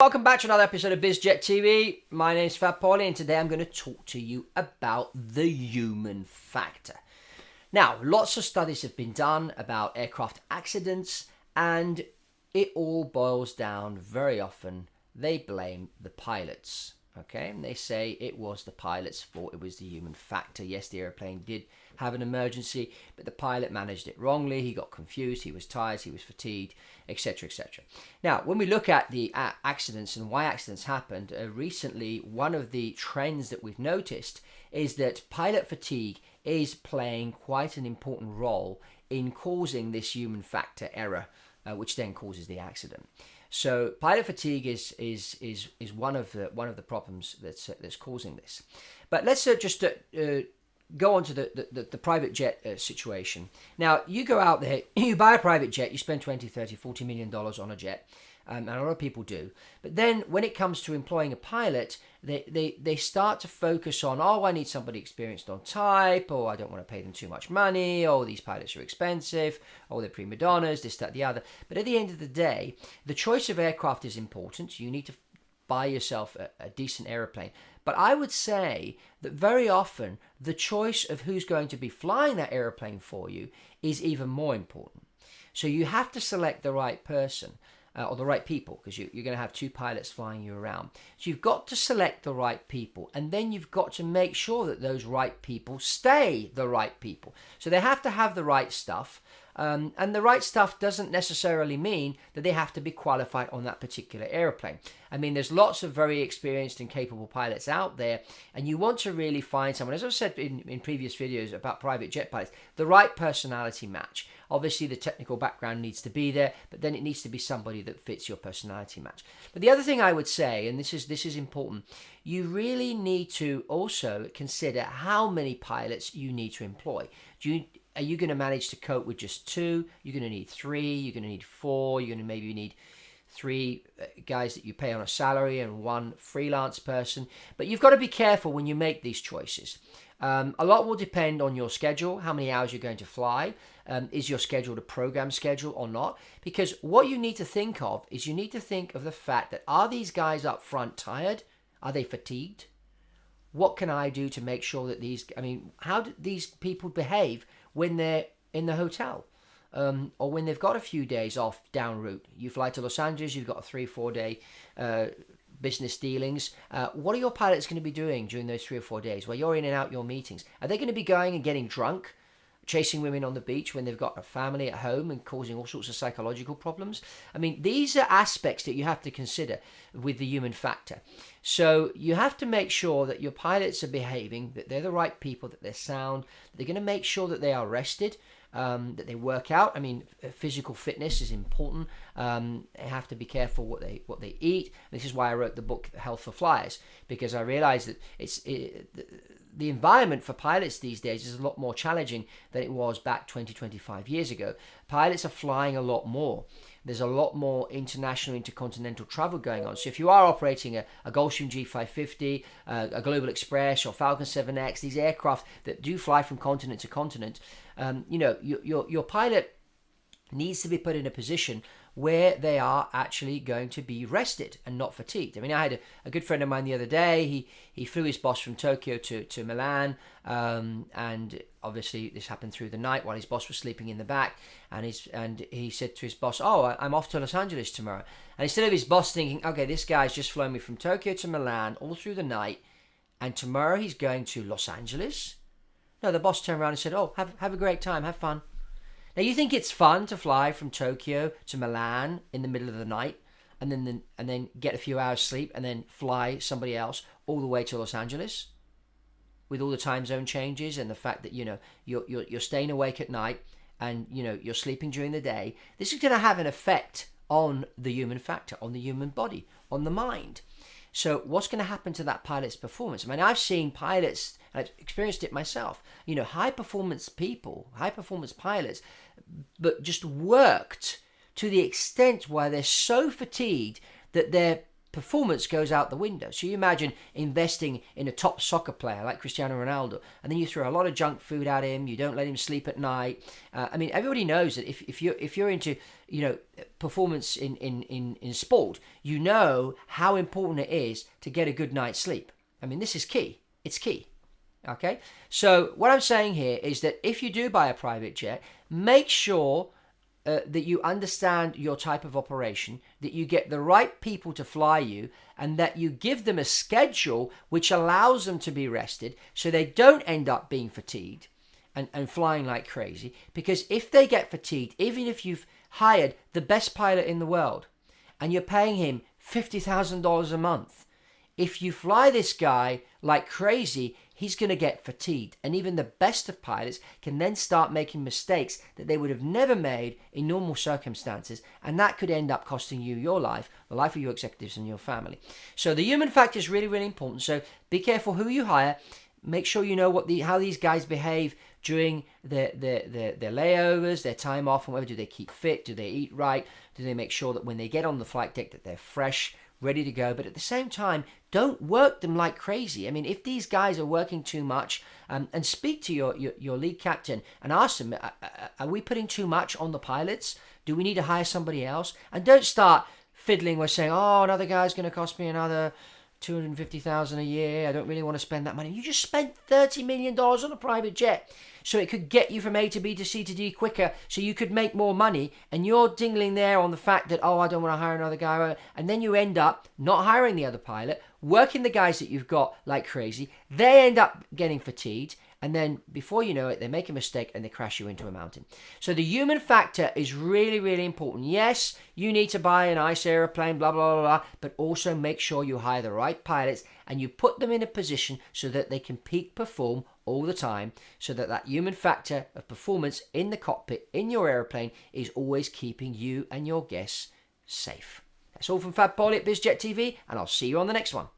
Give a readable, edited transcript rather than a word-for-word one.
welcome back to another episode of BizJet TV. My name's Fab Poli, and today I'm going to talk to you about the human factor. Now, lots of studies have been done about aircraft accidents, and it all boils down very often. They blame the pilots, okay? And they say it was the pilot's fault, it was the human factor. Yes, the airplane did have an emergency, but the pilot managed it wrongly. He got confused, he was tired, he was fatigued, etc., etc. Now, when we look at the accidents and why accidents happened, recently one of the trends that we've noticed is that pilot fatigue is playing quite an important role in causing this human factor error, which then causes the accident. So pilot fatigue is one of the problems that's causing this. But let's just go on to the private jet situation. Now, you go out there, you buy a private jet, you spend 20, 30, 40 million dollars on a jet, and a lot of people do. But then when it comes to employing a pilot, they start to focus on, oh, I need somebody experienced on type, or I don't want to pay them too much money, or these pilots are expensive, or they're prima donnas, this, that, the other. But at the end of the day, the choice of aircraft is important. You need to buy yourself a decent aeroplane. But I would say that very often the choice of who's going to be flying that aeroplane for you is even more important. So you have to select the right person or the right people, because you're going to have two pilots flying you around. So you've got to select the right people, and then you've got to make sure that those right people stay the right people. So they have to have the right stuff. And the right stuff doesn't necessarily mean that they have to be qualified on that particular airplane. I mean, there's lots of very experienced and capable pilots out there, and you want to really find someone, as I've said in previous videos about private jet pilots, the right personality match. Obviously, the technical background needs to be there, but then it needs to be somebody that fits your personality match. But the other thing I would say, and this is important, you really need to also consider how many pilots you need to employ. Are you going to manage to cope with just two? You're going to need three. You're going to need four. You're going to maybe need three guys that you pay on a salary and one freelance person. But you've got to be careful when you make these choices. A lot will depend on your schedule, how many hours you're going to fly. Is your schedule a program schedule or not? Because what you need to think of is you need to think of the fact that, are these guys up front tired? Are they fatigued? What can I do to make sure that how do these people behave when they're in the hotel, or when they've got a few days off down route? You fly to Los Angeles, you've got a 3-4 day business dealings. What are your pilots going to be doing during those 3 or 4 days where you're in and out your meetings? Are they going to be going and getting drunk, chasing women on the beach when they've got a family at home and causing all sorts of psychological problems? I mean, these are aspects that you have to consider with the human factor. So you have to make sure that your pilots are behaving, that they're the right people, that they're sound, that they're going to make sure that they are rested, that they work out. I mean, physical fitness is important. They have to be careful what they eat. This is why I wrote the book Health for Flyers, because I realized that the environment for pilots these days is a lot more challenging than it was back 20-25 years ago. Pilots are flying a lot more. There's a lot more international, intercontinental travel going on. So if you are operating a Gulfstream G550, a Global Express or Falcon 7X, these aircraft that do fly from continent to continent, your pilot needs to be put in a position where they are actually going to be rested and not fatigued. I mean, I had a good friend of mine the other day. He flew his boss from Tokyo to Milan, and obviously this happened through the night while his boss was sleeping in the back. And he said to his boss, "Oh, I'm off to Los Angeles tomorrow." And instead of his boss thinking, "Okay, this guy's just flown me from Tokyo to Milan all through the night, and tomorrow he's going to Los Angeles," no, the boss turned around and said, "Oh, have a great time, have fun." Now, you think it's fun to fly from Tokyo to Milan in the middle of the night and then get a few hours sleep and then fly somebody else all the way to Los Angeles with all the time zone changes and the fact that you're staying awake at night and you're sleeping during the day? This is going to have an effect on the human factor, on the human body, on the mind. So what's going to happen to that pilot's performance? I mean, I've seen pilots, I've experienced it myself, high performance people, high performance pilots, but just worked to the extent where they're so fatigued that they're performance goes out the window. So you imagine investing in a top soccer player like Cristiano Ronaldo, and then you throw a lot of junk food at him. You don't let him sleep at night. I mean, everybody knows that if you're into performance in sport, you know how important it is to get a good night's sleep. I mean, this is key. It's key. Okay. So what I'm saying here is that if you do buy a private jet, make sure that you understand your type of operation, that you get the right people to fly you, and that you give them a schedule which allows them to be rested so they don't end up being fatigued and flying like crazy. Because if they get fatigued, even if you've hired the best pilot in the world and you're paying him $50,000 a month, if you fly this guy like crazy, he's going to get fatigued. And even the best of pilots can then start making mistakes that they would have never made in normal circumstances. And that could end up costing you your life, the life of your executives and your family. So the human factor is really, really important. So be careful who you hire. Make sure you know how these guys behave during their layovers, their time off, and whether do they keep fit, do they eat right, do they make sure that when they get on the flight deck that they're fresh, ready to go. But at the same time, don't work them like crazy. I mean, if these guys are working too much, and speak to your lead captain and ask them, are we putting too much on the pilots? Do we need to hire somebody else? And don't start fiddling with saying, oh, another guy's going to cost me another $250,000 a year. I don't really want to spend that money. You just spent $30 million on a private jet. So it could get you from A to B to C to D quicker, so you could make more money. And you're dingling there on the fact that, oh, I don't want to hire another guy. And then you end up not hiring the other pilot, working the guys that you've got like crazy. They end up getting fatigued. And then before you know it, they make a mistake and they crash you into a mountain. So the human factor is really, really important. Yes, you need to buy a nice airplane, blah, blah, blah, blah, but also make sure you hire the right pilots and you put them in a position so that they can peak perform all the time, so that that human factor of performance in the cockpit, in your airplane, is always keeping you and your guests safe. That's all from Fab Poli at BizJet TV, and I'll see you on the next one.